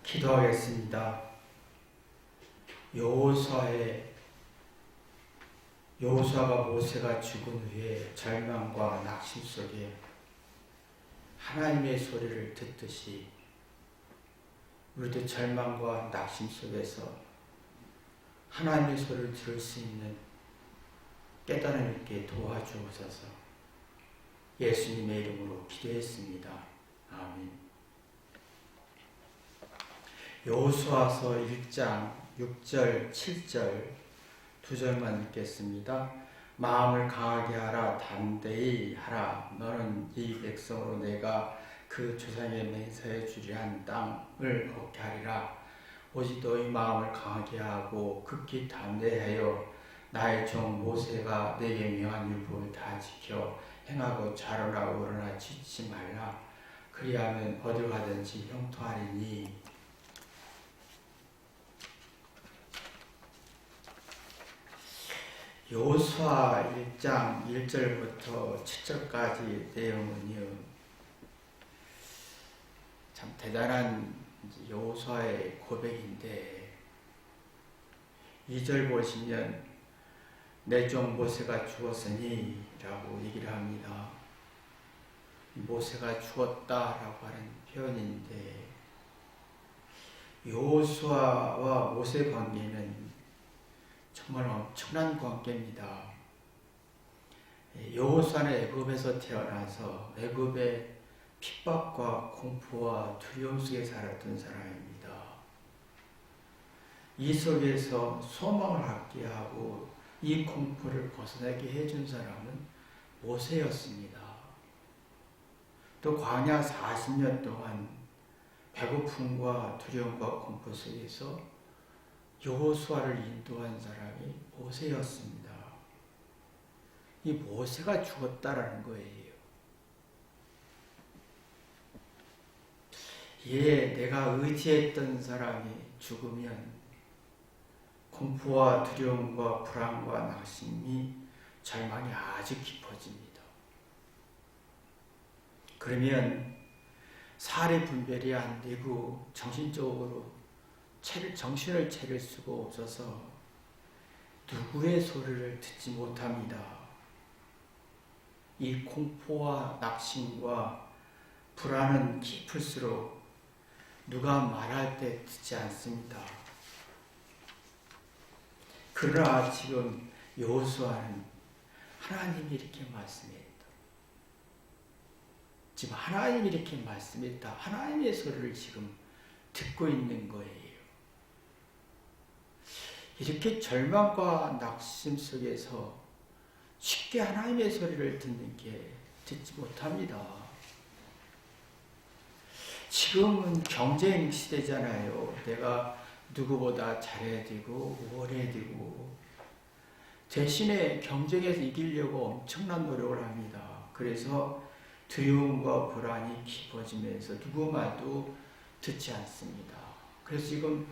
기도하겠습니다. 여호수아가 모세가 죽은 후에 절망과 낙심 속에 하나님의 소리를 듣듯이 우리도 절망과 낙심 속에서 하나님의 소리를 들을 수 있는 깨달음 있게 도와주옵소서. 예수님의 이름으로 기도했습니다. 아멘. 여호수아서 1장 6절 7절 두 절만 읽겠습니다. 마음을 강하게 하라, 담대히 하라. 너는 이 백성으로 내가 그 조상의 맹세해 주려 한 땅을 얻게 하리라. 오직 너희 마음을 강하게 하고 극히 담대하여 나의 종 모세가 내게 명한 율법을 다 지켜 행하고 좌로나 우로나 지치 말라. 그리하면 어딜 가든지 형통하리니. 여호수아 1장 1절부터 7절까지 내용은요, 참 대단한 여호수아의 고백인데, 2절 보시면 내 종 모세가 죽었으니 라고 얘기를 합니다. 모세가 죽었다 라고 하는 표현인데, 여호수아와 모세 관계는 정말 엄청난 관계입니다. 여호수아는 애굽에서 태어나서 애굽의 핍박과 공포와 두려움 속에 살았던 사람입니다. 이 속에서 소망을 갖게 하고 이 공포를 벗어나게 해준 사람은 모세였습니다. 또 광야 40년 동안 배고픔과 두려움과 공포 속에서 여호수아를 인도한 사람이 모세였습니다. 이 모세가 죽었다라는 거예요. 내가 의지했던 사람이 죽으면 공포와 두려움과 불안과 낙심이 절망이 아주 깊어집니다. 그러면 사례 분별이 안 되고 정신적으로 정신을 차릴 수가 없어서 누구의 소리를 듣지 못합니다. 이 공포와 낙심과 불안은 깊을수록 누가 말할 때 듣지 않습니다. 그러나 지금 여호수아는 하나님이 이렇게 말씀했다. 지금 하나님이 이렇게 말씀했다. 하나님의 소리를 지금 듣고 있는 거예요. 이렇게 절망과 낙심 속에서 쉽게 하나님의 소리를 듣지 못합니다. 지금은 경쟁 시대잖아요. 내가 누구보다 잘해야 되고 우월해야 되고, 대신에 경쟁에서 이기려고 엄청난 노력을 합니다. 그래서 두려움과 불안이 깊어지면서 누구 말도 듣지 않습니다. 그래서 지금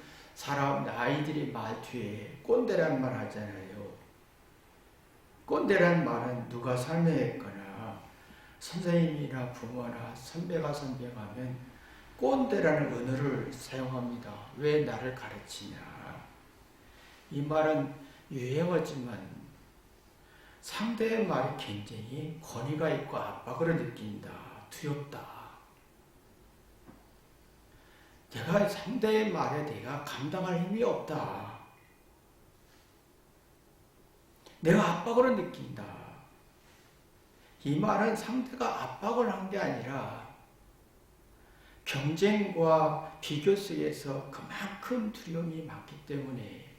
아이들이 말투에 꼰대란 말 하잖아요. 꼰대란 말은 누가 설명했거나 선생님이나 부모나 선배가 설명하면 꼰대라는 언어를 사용합니다. 왜 나를 가르치냐. 이 말은 유행어지만 상대의 말이 굉장히 권위가 있고 압박을 느낀다. 두렵다. 내가 상대의 말에 내가 감당할 힘이 없다. 내가 압박을 느낀다. 이 말은 상대가 압박을 한 게 아니라 경쟁과 비교 속에서 그만큼 두려움이 많기 때문에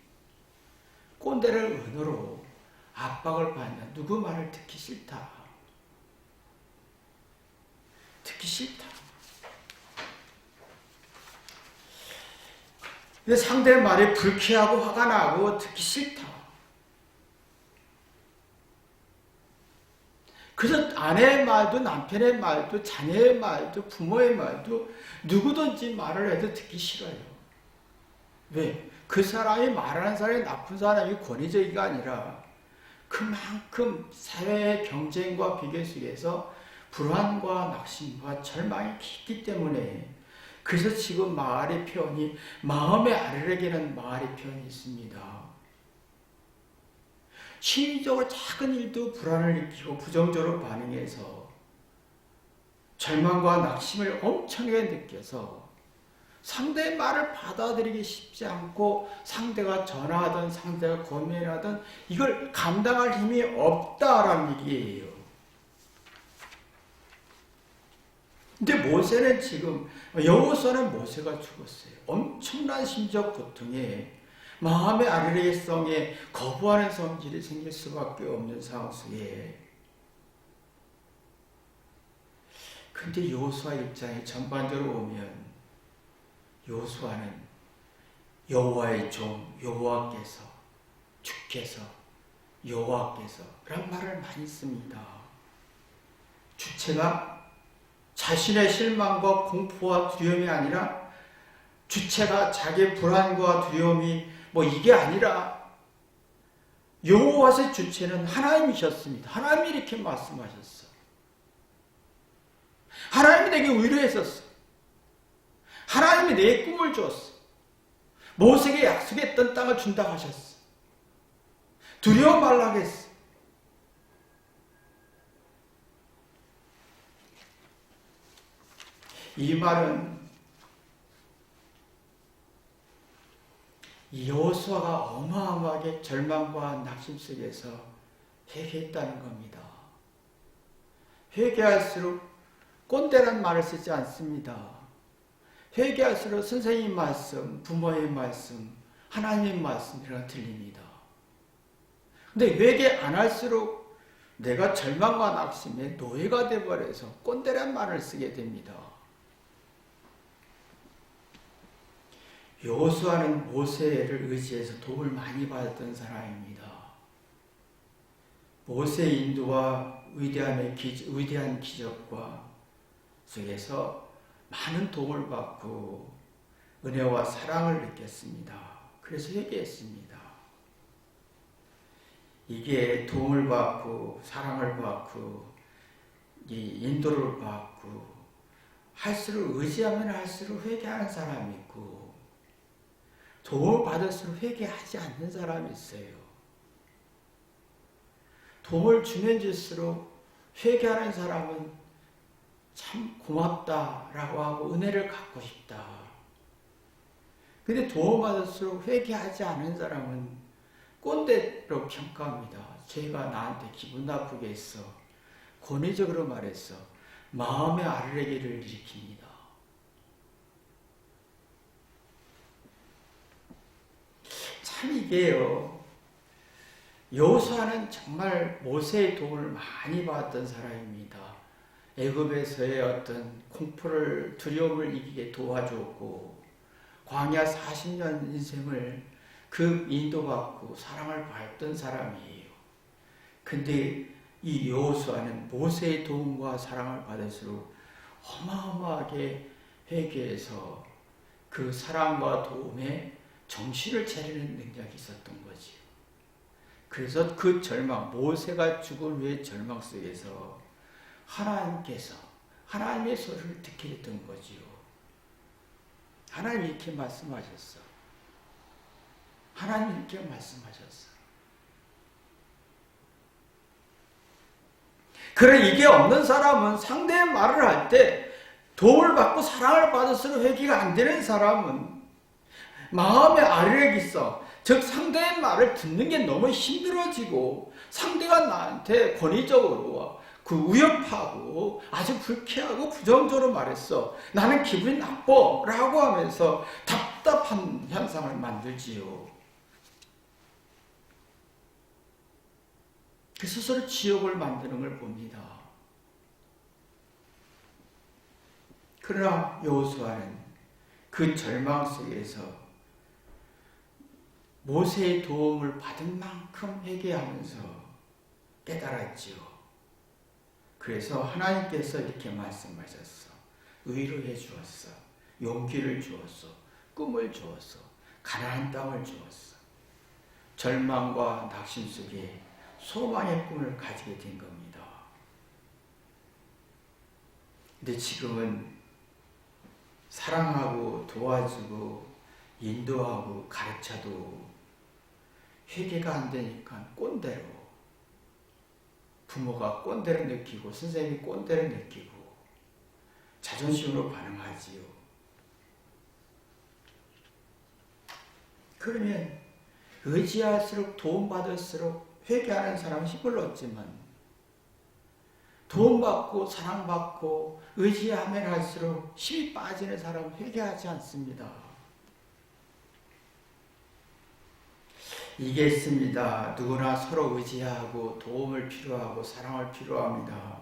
꼰대를 언어로 압박을 받는, 누구 말을 듣기 싫다. 듣기 싫다. 상대의 말이 불쾌하고 화가 나고 듣기 싫다. 그래서 아내의 말도 남편의 말도 자녀의 말도 부모의 말도 누구든지 말을 해도 듣기 싫어요. 왜? 그 사람이 말하는 사람이 나쁜 사람이 권위적이가 아니라 그만큼 사회의 경쟁과 비교 속에서 불안과 낙심과 절망이 깊기 때문에 그래서 지금 마을의 표현이 마음의 아르렉이라는 마을의 표현이 있습니다. 심리적으로 작은 일도 불안을 느끼고 부정적으로 반응해서 절망과 낙심을 엄청나게 느껴서 상대의 말을 받아들이기 쉽지 않고 상대가 전화하든 상대가 고민하든 이걸 감당할 힘이 없다라는 얘기예요. 근데 모세는 지금 여호수아는 모세가 죽었어요. 엄청난 심적 고통에 마음의 아르레성에 거부하는 성질이 생길 수밖에 없는 상황 속에 근데 여호수아 입장에 전반적으로 보면 여호수아는 여호와의 종 여호와께서 주께서 여호와께서 라는 말을 많이 씁니다. 주체가 자신의 실망과 공포와 두려움이 아니라 주체가 자기의 불안과 두려움이 이게 아니라 여호와의 주체는 하나님이셨습니다. 하나님이 이렇게 말씀하셨어. 하나님이 내게 위로했었어. 하나님이 내 꿈을 줬어. 모세에게 약속했던 땅을 준다고 하셨어. 두려워 말라고 했어. 이 말은 여호수아가 어마어마하게 절망과 낙심 속에서 회개했다는 겁니다. 회개할수록 꼰대란 말을 쓰지 않습니다. 회개할수록 선생님 말씀, 부모의 말씀, 하나님의 말씀이랑 들립니다. 근데 회개 안 할수록 내가 절망과 낙심에 노예가 되어버려서 꼰대란 말을 쓰게 됩니다. 여호수아는 모세를 의지해서 도움을 많이 받았던 사람입니다. 모세의 인도와 위대한 기적과 속에서 많은 도움을 받고 은혜와 사랑을 느꼈습니다. 그래서 회개했습니다. 이게 도움을 받고 사랑을 받고 이 인도를 받고 할수록 의지하면 할수록 회개하는 사람이 있고 도움을 받을수록 회개하지 않는 사람이 있어요. 도움을 주면 줄수록 회개하는 사람은 참 고맙다라고 하고 은혜를 갖고 싶다. 근데 도움받을수록 회개하지 않은 사람은 꼰대로 평가합니다. 쟤가 나한테 기분 나쁘게 했어. 권위적으로 말했어. 마음의 아르레기를 일으킵니다. 참 이게요. 여호수아는 정말 모세의 도움을 많이 받았던 사람입니다. 애굽에서의 어떤 공포를 두려움을 이기게 도와주었고 광야 40년 인생을 그 인도받고 사랑을 받던 사람이에요. 근데 이 여호수아는 모세의 도움과 사랑을 받을수록 어마어마하게 회개해서 그 사랑과 도움에 정신을 차리는 능력이 있었던 거지. 그래서 그 절망, 모세가 죽은 후의 절망 속에서 하나님께서 하나님의 소리를 듣게 했던 거지요. 하나님이 이렇게 말씀하셨어. 하나님이 이렇게 말씀하셨어. 그래 이게 없는 사람은 상대의 말을 할 때 도움을 받고 사랑을 받을수록 회개가 안 되는 사람은 마음에 아르렉이 있어. 즉 상대의 말을 듣는 게 너무 힘들어지고 상대가 나한테 권위적으로 위협하고 아주 불쾌하고 부정적으로 말했어. 나는 기분이 나빠 라고 하면서 답답한 현상을 만들지요. 그 스스로 지옥을 만드는 걸 봅니다. 그러나 여호수아는 그 절망 속에서 모세의 도움을 받은 만큼 회개하면서 깨달았지요. 그래서 하나님께서 이렇게 말씀하셨어. 위로해 주었어. 용기를 주었어. 꿈을 주었어. 가나안 땅을 주었어. 절망과 낙심 속에 소망의 꿈을 가지게 된 겁니다. 근데 지금은 사랑하고 도와주고 인도하고 가르쳐도 회개가 안 되니까 꼰대로, 부모가 꼰대를 느끼고 선생님이 꼰대를 느끼고 자존심으로 반응하지요. 그러면 의지할수록 도움받을수록 회개하는 사람은 힘을 얻지만, 도움받고 사랑받고 의지하면 할수록 힘이 빠지는 사람은 회개하지 않습니다. 이게 있습니다. 누구나 서로 의지하고 도움을 필요하고 사랑을 필요합니다.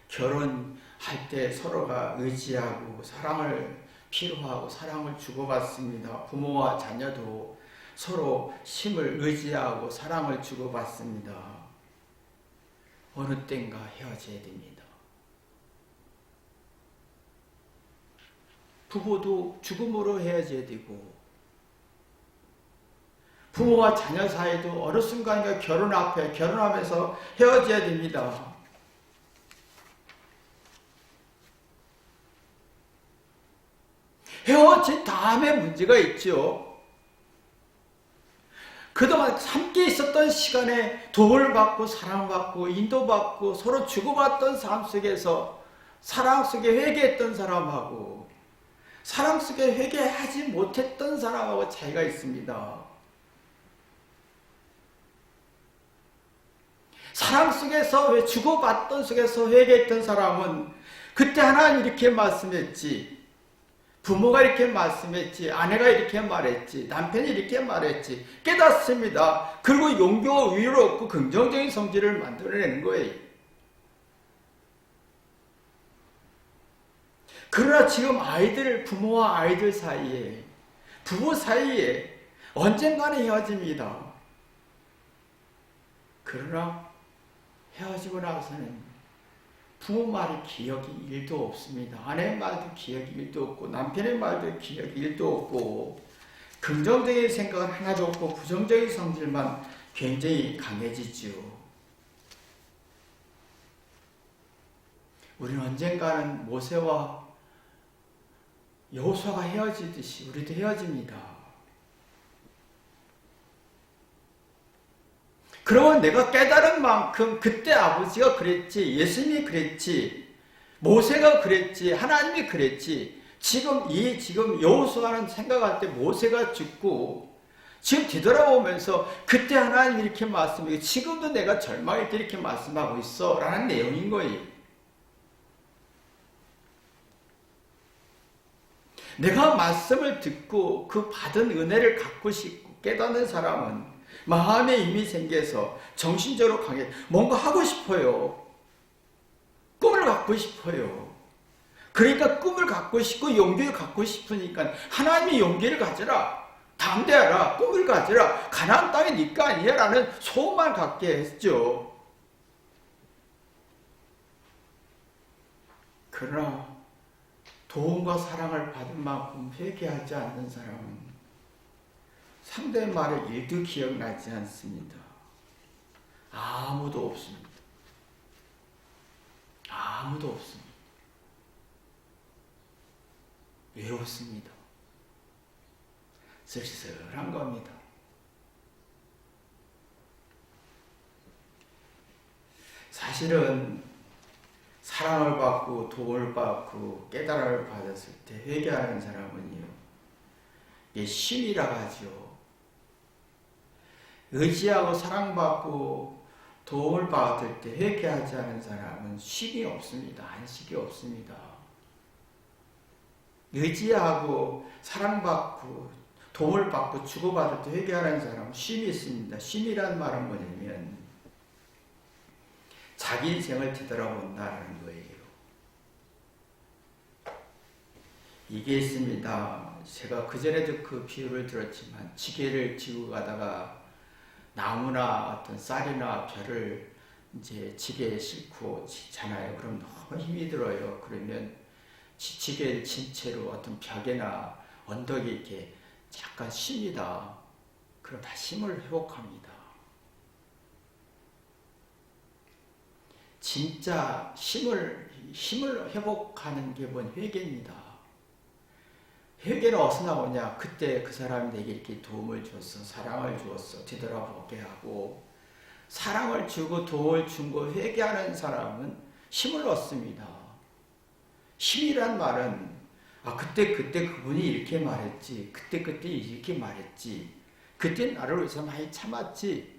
결혼할 때 서로가 의지하고 사랑을 필요하고 사랑을 주고받습니다. 부모와 자녀도 서로 힘을 의지하고 사랑을 주고받습니다. 어느 땐가 헤어져야 됩니다. 부부도 죽음으로 헤어져야 되고, 부모와 자녀 사이도 어느 순간인가 결혼하면서 헤어져야 됩니다. 헤어진 다음에 문제가 있죠. 그동안 함께 있었던 시간에 도움을 받고 사랑받고 인도받고 서로 주고받던 삶 속에서 사랑 속에 회개했던 사람하고 사랑 속에 회개하지 못했던 사람하고 차이가 있습니다. 사랑 속에서 주고받던 속에서 회개했던 사람은 그때 하나님 이렇게 말씀했지, 부모가 이렇게 말씀했지, 아내가 이렇게 말했지, 남편이 이렇게 말했지 깨닫습니다. 그리고 용기와 위로를 얻고 긍정적인 성질을 만들어내는 거예요. 그러나 지금 부모와 아이들 사이에, 부부 사이에 언젠가는 헤어집니다. 그러나 헤어지고 나서는 부모 말이 기억이 1도 없습니다. 아내의 말도 기억이 1도 없고 남편의 말도 기억이 1도 없고 긍정적인 생각은 하나도 없고 부정적인 성질만 굉장히 강해지죠. 우리는 언젠가는 모세와 여호수아가 헤어지듯이 우리도 헤어집니다. 그러면 내가 깨달은 만큼 그때 아버지가 그랬지, 예수님이 그랬지, 모세가 그랬지, 하나님이 그랬지, 지금 여호수아는 생각할 때 모세가 죽고 지금 뒤돌아보면서 그때 하나님이 이렇게 말씀하고 지금도 내가 절망할 때 이렇게 말씀하고 있어 라는 내용인 거예요. 내가 말씀을 듣고 그 받은 은혜를 갖고 싶고 깨닫는 사람은 마음에 힘이 생겨서 정신적으로 강해 뭔가 하고 싶어요. 꿈을 갖고 싶어요. 그러니까 꿈을 갖고 싶고 용기를 갖고 싶으니까 하나님의 용기를 가져라, 담대하라, 꿈을 가져라, 가나안 땅이 네가 아니야 라는 소망을 갖게 했죠. 그러나 도움과 사랑을 받은 만큼 회개하지 않는 사람은 상대의 말을 1도 기억나지 않습니다. 아무도 없습니다. 아무도 없습니다. 외웠습니다. 쓸쓸한 겁니다. 사실은 사랑을 받고 도움을 받고 깨달음을 받았을 때 회개하는 사람은요, 이게 쉼이라고 하죠. 의지하고 사랑받고 도움을 받을 때 회개하지 않은 사람은 쉼이 없습니다. 안식이 없습니다. 의지하고 사랑받고 도움을 받고 주고받을 때 회개하는 사람은 쉼이 있습니다. 쉼이란 말은 뭐냐면 자기 인생을 되돌아본다는 거예요. 이게 있습니다. 제가 그전에도 그 비유를 들었지만 지게를 지고 가다가 나무나 어떤 쌀이나 벼를 이제 지게에 싣고 지잖아요. 그럼 너무 힘이 들어요. 그러면 지게를 진 채로 어떤 벽이나 언덕이 이렇게 잠깐 쉽니다. 그럼 다시 힘을 회복합니다. 진짜 힘을 회복하는 게 뭔 회개입니다. 회개는 어디서 나오냐? 그때 그 사람이 내게 이렇게 도움을 줬어. 사랑을 주었어. 뒤돌아보게 하고 사랑을 주고 도움을 준 거 회개하는 사람은 힘을 얻습니다. 힘이란 말은 그때 그분이 이렇게 말했지. 그때 이렇게 말했지. 그때 나를 위해서 많이 참았지.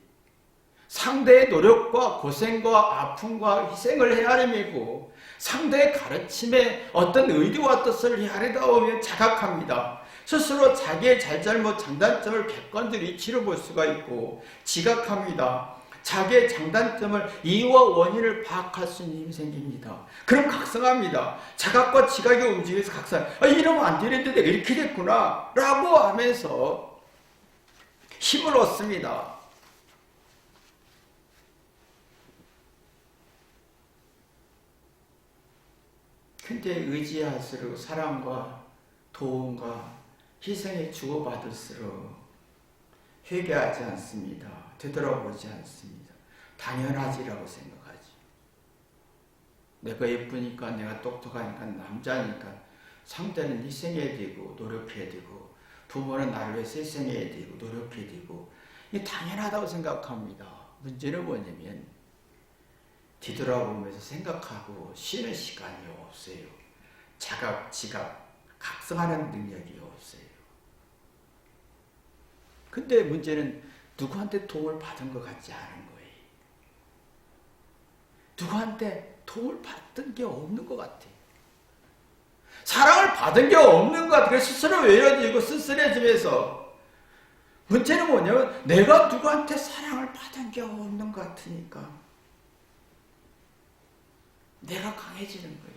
상대의 노력과 고생과 아픔과 희생을 헤아림이고 상대의 가르침에 어떤 의도와 뜻을 헤아리다 보면 자각합니다. 스스로 자기의 잘잘못 장단점을 객관들이 치러볼 수가 있고 지각합니다. 자기의 장단점을 이유와 원인을 파악할 수 있는 힘이 생깁니다. 그럼 각성합니다. 자각과 지각이 움직여서 각성. 이러면 안 되는데 내가 이렇게 됐구나 라고 하면서 힘을 얻습니다. 근데 의지할수록 사랑과 도움과 희생에 주고받을수록 회개하지 않습니다. 되돌아보지 않습니다. 당연하지라고 생각하지. 내가 예쁘니까, 내가 똑똑하니까, 남자니까 상대는 희생해야 되고 노력해야 되고 부모는 나를 위해서 희생해야 되고 노력해야 되고 이게 당연하다고 생각합니다. 문제는 뭐냐면 뒤돌아보면서 생각하고 쉬는 시간이 없어요. 자각, 지각, 각성하는 능력이 없어요. 근데 문제는 누구한테 도움을 받은 것 같지 않은 거예요. 누구한테 도움을 받은 게 없는 것 같아요. 사랑을 받은 게 없는 것 같아요. 스스로 외로워지고 쓸쓸해지면서 문제는 뭐냐면 내가 누구한테 사랑을 받은 게 없는 것 같으니까 내가 강해지는 거예요.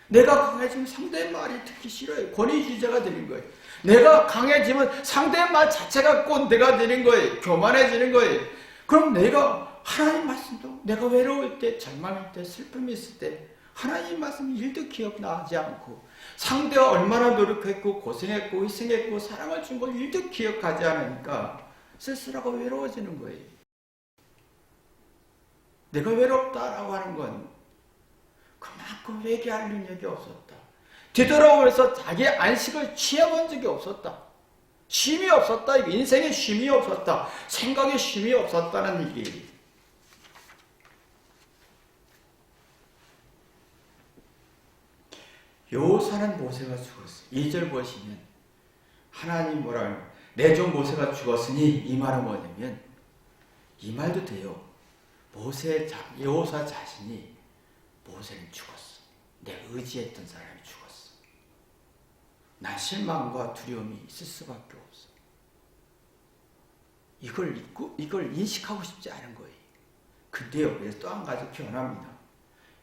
내가 강해지면 상대의 말이 듣기 싫어요. 권위주의자가 되는 거예요. 내가 강해지면 상대의 말 자체가 꼰대가 되는 거예요. 교만해지는 거예요. 그럼 내가 하나님 말씀도 내가 외로울 때, 절망할 때, 슬픔이 있을 때 하나님 말씀 일도 기억나지 않고 상대가 얼마나 노력했고 고생했고 희생했고 사랑을 준 걸 일도 기억하지 않으니까 쓸쓸하고 외로워지는 거예요. 내가 외롭다라고 하는 건 그만큼 회개할 능력이 없었다. 되돌아오면서 자기의 안식을 취해본 적이 없었다. 쉼이 없었다. 인생에 쉼이 없었다. 생각에 쉼이 없었다는 얘기예요. 여호사는 모세가 죽었어요. 2절 보시면 하나님 뭐라 하냐면 내 종 모세가 죽었으니 이 말은 뭐냐면 이 말도 돼요. 여호사 자신이 모세는 죽었어. 내가 의지했던 사람이 죽었어. 난 실망과 두려움이 있을 수밖에 없어. 이걸 읽고 이걸 인식하고 싶지 않은 거예요. 근데요, 그래서 또 한 가지 변합니다.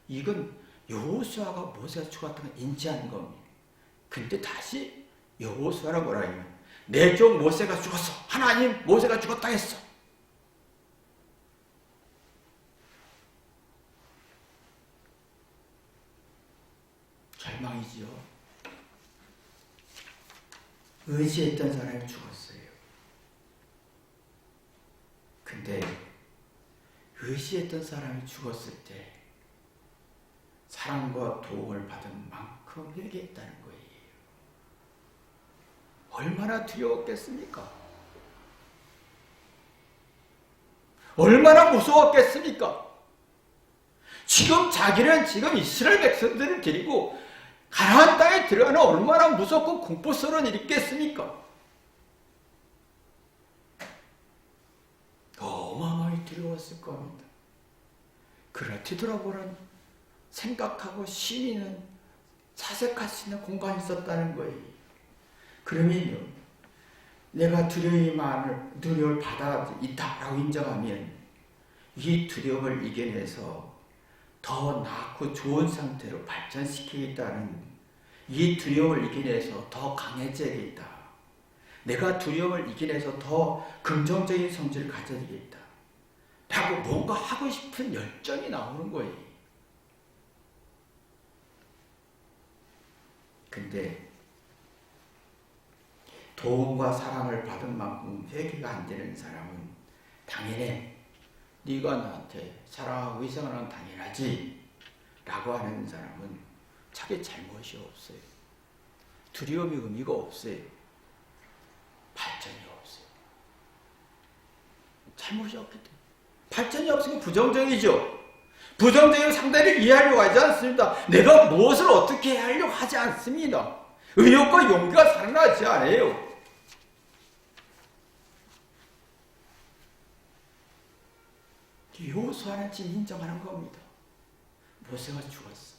이건 여호수아가 모세가 죽었다는 걸 인지하는 겁니다. 근데 다시 여호수아가 뭐라 하냐면 내 종 모세가 죽었어. 하나님 모세가 죽었다 했어. 절망이지요. 의지했던 사람이 죽었어요. 근데 의지했던 사람이 죽었을 때 사랑과 도움을 받은 만큼 회개했다는 거예요. 얼마나 두려웠겠습니까? 얼마나 무서웠겠습니까? 지금 자기는 지금 이스라엘 백성들을 데리고 가나안 땅에 들어가는 얼마나 무섭고 공포스러운 일이 있겠습니까? 어마어마하게 두려웠을 겁니다. 그러나 뒤돌아보는 생각하고 쉬는 사색할 수 있는 공간이 있었다는 거예요. 그러면요, 내가 두려움을 받아 있다라고 인정하면 이 두려움을 이겨내서 더 나고 좋은 상태로 발전시키겠다는 이 두려움을 이겨내서 더 강해져야겠다. 내가 두려움을 이겨내서 더 긍정적인 성질을 가져야겠다. 라고 뭔가 하고 싶은 열정이 나오는 거예요. 근데 도움과 사랑을 받은 만큼 회개가 안 되는 사람은 당연해. 네가 나한테 사랑하고 희생을 하는 당연하지 라고 하는 사람은 자기 잘못이 없어요. 두려움이 의미가 없어요. 발전이 없어요. 잘못이 없기 때문에. 발전이 없으면 부정적이죠. 부정적인 상대를 이해하려고 하지 않습니다. 내가 무엇을 어떻게 하려고 하지 않습니다. 의욕과 용기가 살아나지 않아요. 여호수아는 지금 인정하는 겁니다. 모세가 죽었어.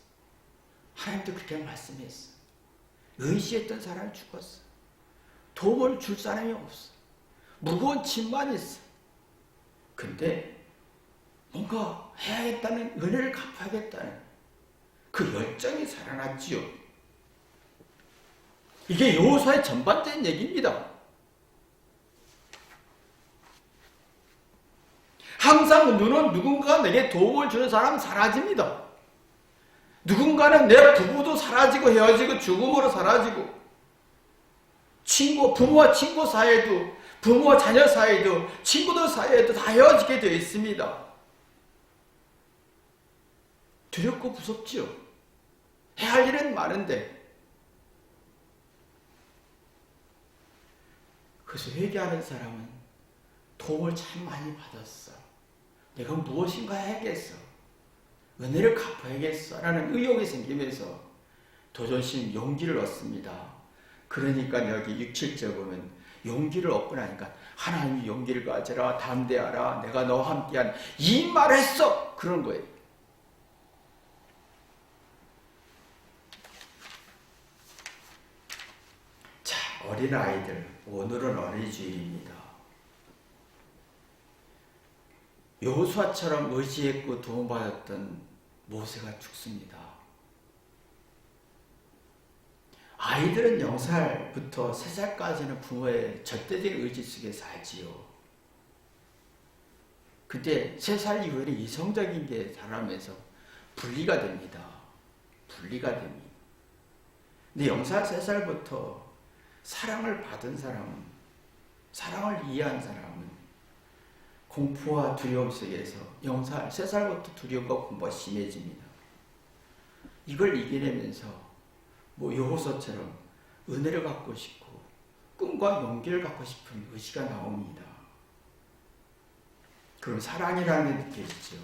하나님도 그렇게 말씀했어. 의지했던 사람이 죽었어. 도움을 줄 사람이 없어. 무거운 짐만 있어. 근데 뭔가 해야겠다는, 은혜를 갚아야겠다는 그 열정이 살아났지요. 이게 여호수아의 전반적인 얘기입니다. 항상 눈은 누군가 내게 도움을 주는 사람 사라집니다. 누군가는 내 부부도 사라지고 헤어지고 죽음으로 사라지고, 부모와 친구 사이에도, 부모와 자녀 사이에도, 친구들 사이에도 다 헤어지게 되어 있습니다. 두렵고 무섭지요. 해야 할 일은 많은데. 그래서 회개하는 사람은 도움을 참 많이 받았어. 내가 무엇인가 해야겠어. 은혜를 갚아야겠어. 라는 의욕이 생기면서 도전심, 용기를 얻습니다. 그러니까 여기 6, 7절 보면 용기를 얻고 나니까 하나님이 용기를 가져라, 담대하라, 내가 너와 함께한 이 말을 했어. 그런 거예요. 자, 어린아이들, 오늘은 어린이주일입니다. 여호수아처럼 의지했고 도움받았던 모세가 죽습니다. 아이들은 0살부터 3살까지는 부모의 절대적인 의지 속에 살지요. 근데 3살 이후에는 이성적인 게 자라면서 분리가 됩니다. 분리가 됩니다. 근데 0살, 3살부터 사랑을 받은 사람은, 사랑을 이해한 사람은 공포와 두려움 속에서 0살, 3살부터 두려움과 공포가 심해집니다. 이걸 이겨내면서 여호수아처럼 은혜를 갖고 싶고 꿈과 용기를 갖고 싶은 의지가 나옵니다. 그럼 사랑이라는 게 느껴지죠.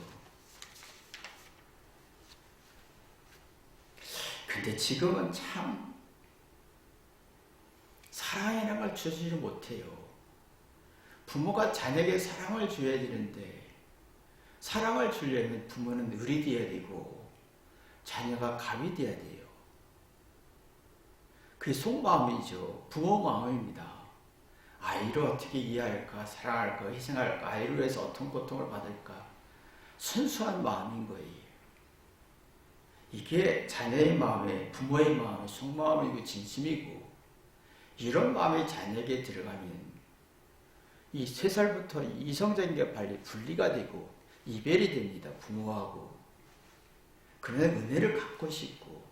근데 지금은 참 사랑이라는 걸 주지를 못해요. 부모가 자녀에게 사랑을 줘야 되는데, 사랑을 주려면 부모는 을이 되어야 되고 자녀가 갑이 되어야 돼요. 그게 속마음이죠. 부모 마음입니다. 아이를 어떻게 이해할까, 사랑할까, 희생할까, 아이를 위해서 어떤 고통을 받을까, 순수한 마음인 거예요. 이게 자녀의 마음에, 부모의 마음에 속마음이고 진심이고, 이런 마음이 자녀에게 들어가면 이 3살부터 이성적인 게 빨리 분리가 되고 이별이 됩니다. 부모하고. 그러나 은혜를 갖고 싶고,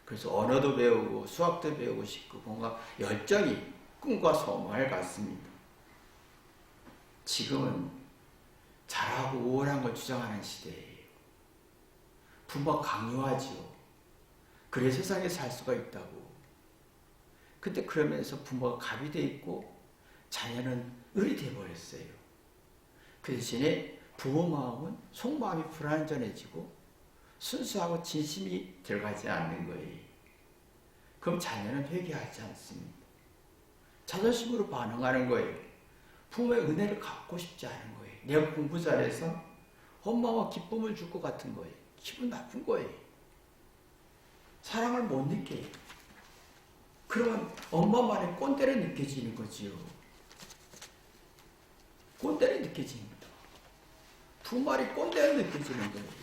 그래서 언어도 배우고 수학도 배우고 싶고 뭔가 열정이 꿈과 소망을 갖습니다. 지금은 잘하고 우월한 걸 주장하는 시대예요. 부모가 강요하지요. 그래 세상에 살 수가 있다고. 근데 그러면서 부모가 갑이 돼 있고 자녀는 을이 되어버렸어요. 그 대신에 부모 마음은 속마음이 불완전해지고 순수하고 진심이 들어가지 않는 거예요. 그럼 자녀는 회개하지 않습니다. 자존심으로 반응하는 거예요. 부모의 은혜를 갖고 싶지 않은 거예요. 내가 공부 잘해서 엄마와 기쁨을 줄 것 같은 거예요. 기분 나쁜 거예요. 사랑을 못 느껴요. 그러면 엄마만의 꼰대를 느껴지는 거지요. 꼰대를 느껴집니다. 두 마리 꼰대를 느껴지는 거예요.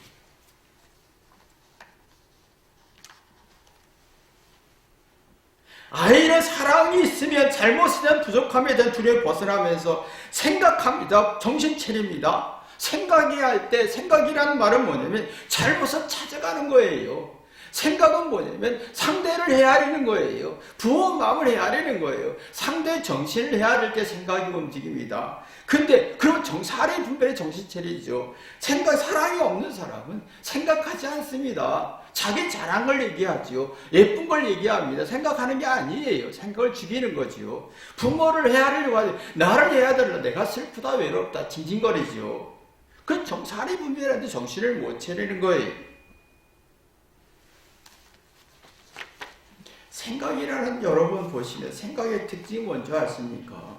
아이는 사랑이 있으면 잘못에 대한 부족함에 대한 두려움을 벗어나면서 생각합니다. 정신 차립니다. 생각해야 할 때, 생각이라는 말은 뭐냐면 잘못을 찾아가는 거예요. 생각은 뭐냐면 상대를 헤아리는 거예요. 부모 마음을 헤아리는 거예요. 상대의 정신을 헤아릴 때 생각이 움직입니다. 근데 그럼 사례 분별의 정신체리죠. 사랑이 없는 사람은 생각하지 않습니다. 자기 잘한 걸 얘기하지요. 예쁜 걸 얘기합니다. 생각하는 게 아니에요. 생각을 죽이는 거지요. 부모를 헤아리려고 하지. 나를 헤아들라. 내가 슬프다 외롭다 징징거리지요. 그 사례 분별하는데 정신을 못 차리는 거예요. 생각이라는 여러분 보시면 생각의 특징이 뭔지 아십니까?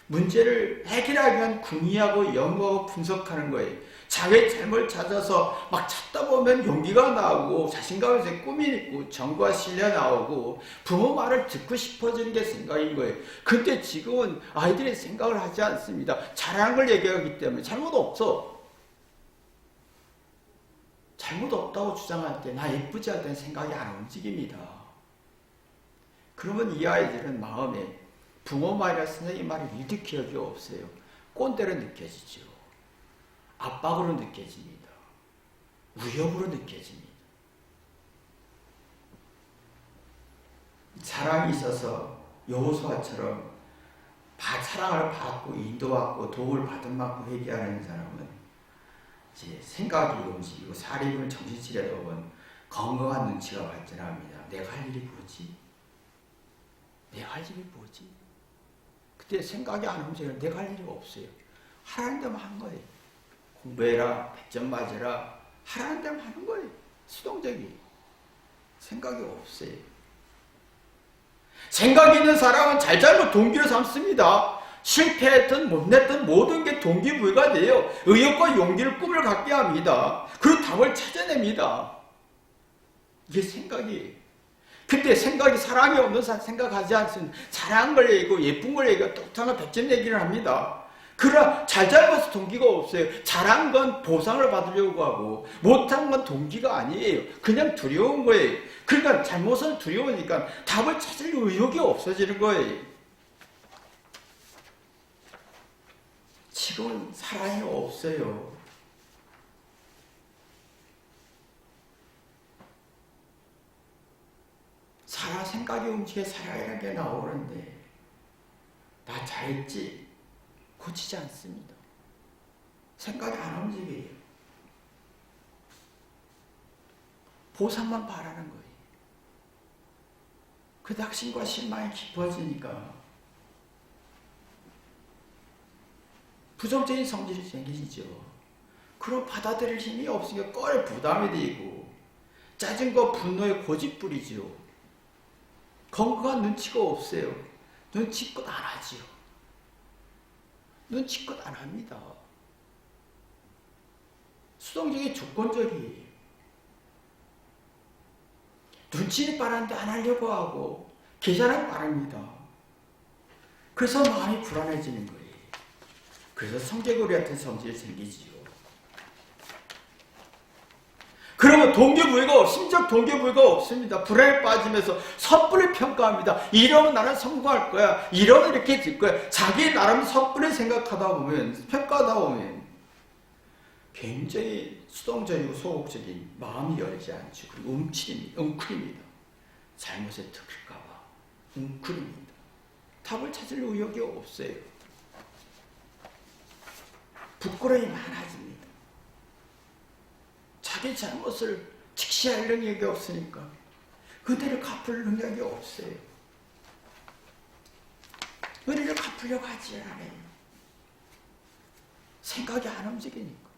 문제를 해결하기 위한 궁리하고 연구하고 분석하는 거예요. 자기의 잘못을 찾아서 막 찾다 보면 용기가 나오고 자신감에서 꿈이 있고 정과 신뢰가 나오고 부모 말을 듣고 싶어지는 게 생각인 거예요. 근데 지금은 아이들이 생각을 하지 않습니다. 잘하는 걸 얘기하기 때문에 잘못 없어. 잘못 없다고 주장할 때 나 예쁘지 않다는 생각이 안 움직입니다. 그러면 이 아이들은 마음에 부모 말이나 선생님 말이 일득 기억이 없어요. 꼰대로 느껴지죠. 압박으로 느껴집니다. 위협으로 느껴집니다. 사랑이 있어서 여호수아처럼 사랑을 받고 인도받고 도움을 받은 만큼 회개하는 사람은 이제 생각이 움직이고 사립은 정신치료다 보면 건강한 눈치가 발전합니다. 내가 할 일이 뭐지? 내가 할 일이 뭐지? 그때 생각이 안 움직여요. 내가 할 일이 없어요. 하라는 대로 하는 거예요. 공부해라, 100점 맞아라, 하라는 대로 하는 거예요. 수동적이. 생각이 없어요. 생각이 있는 사람은 잘잘못 동기로 삼습니다. 실패했든 못냈든 모든 게 동기부여가 돼요. 의욕과 용기를 꿈을 갖게 합니다. 그리고 답을 찾아냅니다. 이게 생각이에요. 근데 생각이 사랑이 없는 사람 생각하지 않습니다. 잘한 걸 얘기하고 예쁜 걸 얘기하고 똑똑한 걸 100점 얘기를 합니다. 그러나 잘잘못해서 동기가 없어요. 잘한 건 보상을 받으려고 하고 못한 건 동기가 아니에요. 그냥 두려운 거예요. 그러니까 잘못은 두려우니까 답을 찾을 의욕이 없어지는 거예요. 지금은 사랑이 없어요. 생각이 움직여 사랑이라는 게 나오는데 나 잘했지? 고치지 않습니다. 생각이 안 움직여요. 보상만 바라는 거예요. 그 낙심과 실망이 깊어지니까 부정적인 성질이 생기죠. 그럼 받아들일 힘이 없으니까 껄 부담이 되고 짜증과 분노에 고집 부리죠. 건강한 눈치가 없어요. 눈치껏 안 하지요. 눈치껏 안 합니다. 수동적인 조건적이에요. 눈치를 빠른데 안 하려고 하고 계산을 빠릅니다. 그래서 마음이 불안해지는 거예요. 그래서 성개구리 같은 성질이 생기지요. 그러면 동기부여가 심적 동기부여가 없습니다. 불안에 빠지면서 섣불리 평가합니다. 이러면 나는 성공할 거야. 이러면 이렇게 될 거야. 자기 나름 섣불리 생각하다 보면 평가하다 보면 굉장히 수동적이고 소극적인 마음이 열리지 않죠. 그리고 웅크립니다. 잘못에 들킬까 봐 웅크립니다. 답을 찾을 의욕이 없어요. 부끄러움이 많아집니다. 자기 잘못을 직시할 능력이 없으니까 그대로 갚을 능력이 없어요. 은혜를 갚으려고 하지 않아요. 생각이 안 움직이니까.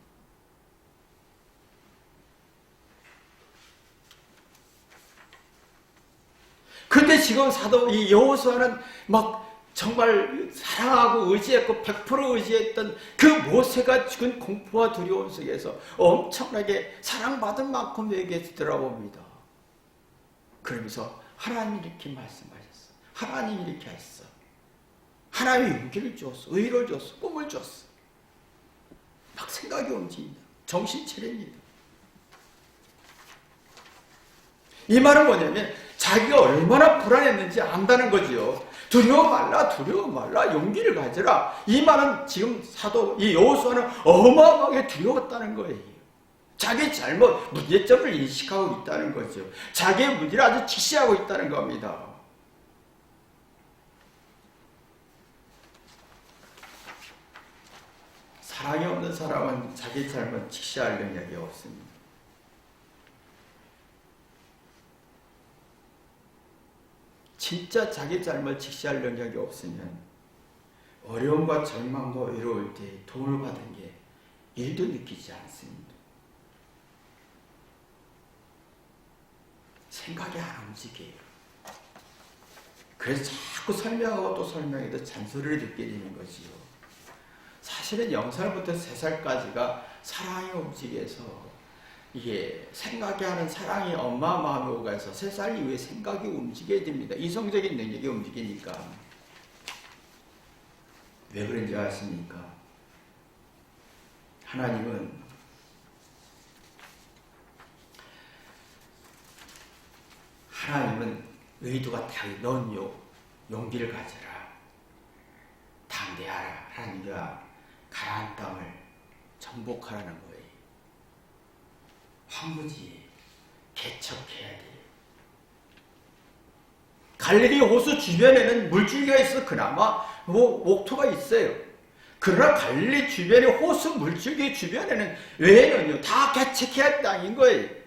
근데 지금 이 여호수아는 막 정말 사랑하고 의지했고 100% 의지했던 그 모세가 죽은 공포와 두려움 속에서 엄청나게 사랑받은 만큼 얘기해서 들어봅니다. 그러면서 하나님이 이렇게 말씀하셨어. 하나님이 이렇게 했어. 하나님이 용기를 주었어. 의를 줬어. 꿈을 줬어. 막 생각이 움직입니다. 정신 차립니다. 이 말은 뭐냐면 자기가 얼마나 불안했는지 안다는 거지요. 두려워 말라, 용기를 가져라. 이 말은 지금 이 여호수아는 어마어마하게 두려웠다는 거예요. 자기 잘못, 문제점을 인식하고 있다는 거죠. 자기의 문제를 아주 직시하고 있다는 겁니다. 사랑이 없는 사람은 자기 잘못 직시할 능력이 없습니다. 진짜 자기 잘못 직시할 능력이 없으면 어려움과 절망과 외로울 때 도움을 받은 게 일도 느끼지 않습니다. 생각이 안 움직여요. 그래서 자꾸 설명하고 또 설명해도 잔소리를 듣게 되는 거지요. 사실은 0살부터 3살까지가 사랑이 움직여서 이게 생각이 하는 사랑이 엄마 마음에 오가서 3살 이후에 생각이 움직여야 됩니다. 이성적인 능력이 움직이니까. 왜 그런지 아십니까? 하나님은 의도가 다 넌 용기를 가져라. 담대하라. 하나님과 가나안 땅을 정복하라는 거예요. 황무지 개척해야 돼요. 갈릴리 호수 주변에는 물줄기가 있어 그나마 옥토가 있어요. 그러나 갈릴리 주변의 호수 물줄기 주변에는 외에는요 다 개척해야 할 땅인 거예요.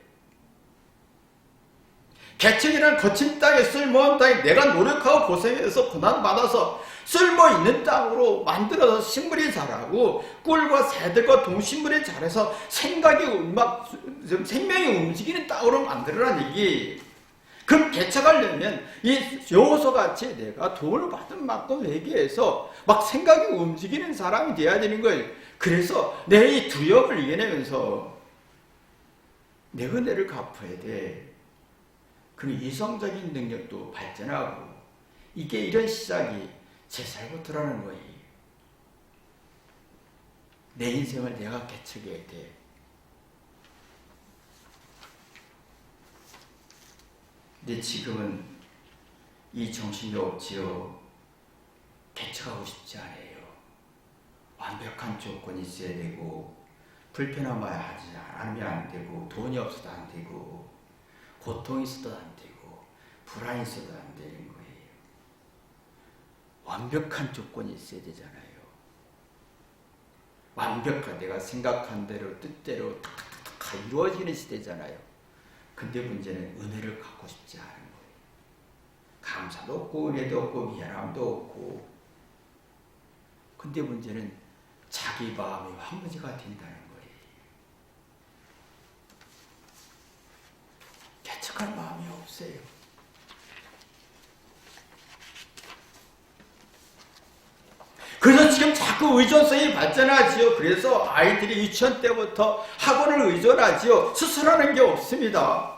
개척이라는 거친 땅에 쓸모없는 땅에 내가 노력하고 고생해서 고난받아서 쓸모있는 땅으로 만들어서 식물이 자라고 꿀과 새들과 동식물이 자라서 생명이 움직이는 땅으로 만들어라는 얘기. 그럼 개척하려면 이 여호수아같이 내가 도움을 받은 만큼 회개해서 막 생각이 움직이는 사람이 돼야 되는 거예요. 그래서 내 이 두려움을 이겨내면서 내 은혜를 갚아야 돼. 그럼 이성적인 능력도 발전하고 이게 이런 시작이 3살부터라는 거예요. 내 인생을 내가 개척해야 돼. 근데 지금은 이 정신이 없지요. 개척하고 싶지 않아요. 완벽한 조건이 있어야 되고 불편함을 하지 않으면 안 되고 돈이 없어도 안 되고 고통이 있어도 안 되고 불안이 있어도 안 되는 거예요. 완벽한 조건이 있어야 되잖아요. 완벽한 내가 생각한 대로 뜻대로 다 이루어지는 시대잖아요. 근데 문제는 은혜를 갖고 싶지 않은 거예요. 감사도 없고 은혜도 없고 미안함도 없고. 근데 문제는 자기 마음이 황무지가 된다는 거예요. 개척할 마음이 없어요. 그래서 지금 자꾸 의존성이 발전하지요. 그래서 아이들이 유치원 때부터 학원을 의존하지요. 스스로하는 게 없습니다.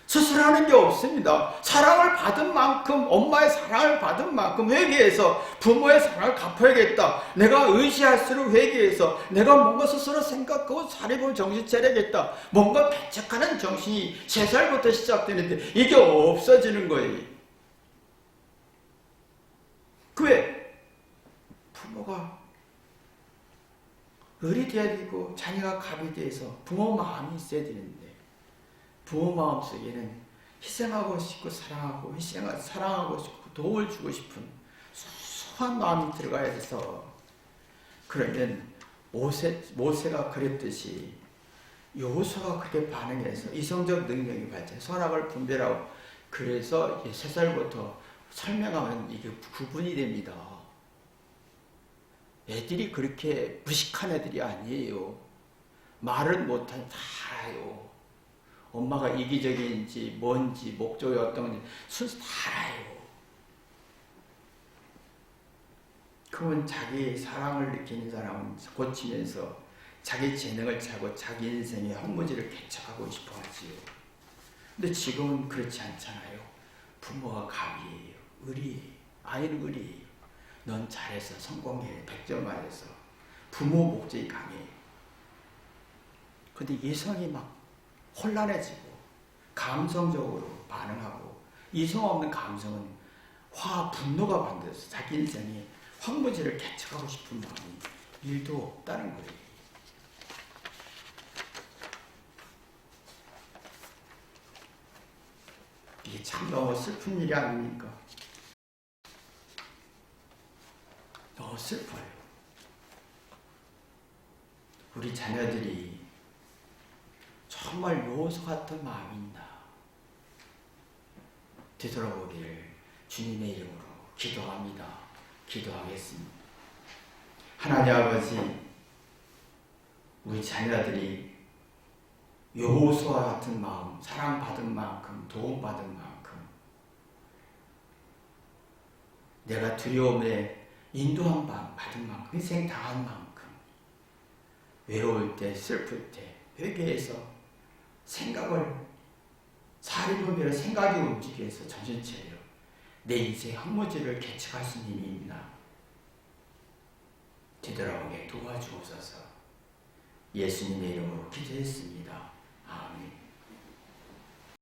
스스로하는 게 없습니다. 사랑을 받은 만큼, 엄마의 사랑을 받은 만큼 회개해서 부모의 사랑을 갚아야겠다. 내가 의지할수록 회개해서 내가 뭔가 스스로 생각하고 차려볼 정신 차려야겠다. 뭔가 개척하는 정신이 3살부터 시작되는데 이게 없어지는 거예요. 왜? 부모가 을이 돼야 되고 자녀가 갑이 돼서 부모 마음이 있어야 되는데 부모 마음 속에는 희생하고 싶고 사랑하고 사랑하고 싶고 도움을 주고 싶은 소소한 마음이 들어가야 돼서 그러면 모세가 그랬듯이 여호수아가 그렇게 반응해서 이성적 능력이 발전, 선악을 분별하고 그래서 3살부터 설명하면 이게 구분이 됩니다. 애들이 그렇게 무식한 애들이 아니에요. 말은 못하니 다 알아요. 엄마가 이기적인지 뭔지 목적이 어떤 건지 순수 다 알아요. 그러면 자기 사랑을 느끼는 사람은 고치면서 자기 재능을 차고 자기 인생의 황무지를 개척하고 싶어 하지요. 근데 지금은 그렇지 않잖아요. 부모가 갑이에요. 을이에요. 아이는 을이에요. 넌 잘해서 성공해. 100점 맞아서. 부모 목적이 강해. 근데 이성이 막 혼란해지고 감성적으로 반응하고 이성 없는 감성은 분노가 만들어서 자기 인생에 황무지를 개척하고 싶은 마음이 일도 없다는 거예요. 이게 참 너무 슬픈 일이 아닙니까? 너무 슬퍼요. 우리 자녀들이 정말 요소 같은 마음이 있나 되돌아보기를 주님의 이름으로 기도합니다. 기도하겠습니다. 하나님 아버지, 우리 자녀들이 여호수아와 같은 마음, 사랑받은 만큼, 도움받은 만큼, 내가 두려움에 인도한 받은 만큼, 희생 당한 만큼, 외로울 때, 슬플 때, 회개해서 생각을, 사리분별의 생각이 움직여서 정신 차려 내 인생 항모지를 개척할 수 있는 힘이 있나 되돌아보게 도와주옵소서. 예수님의 이름으로 기도했습니다. 아멘.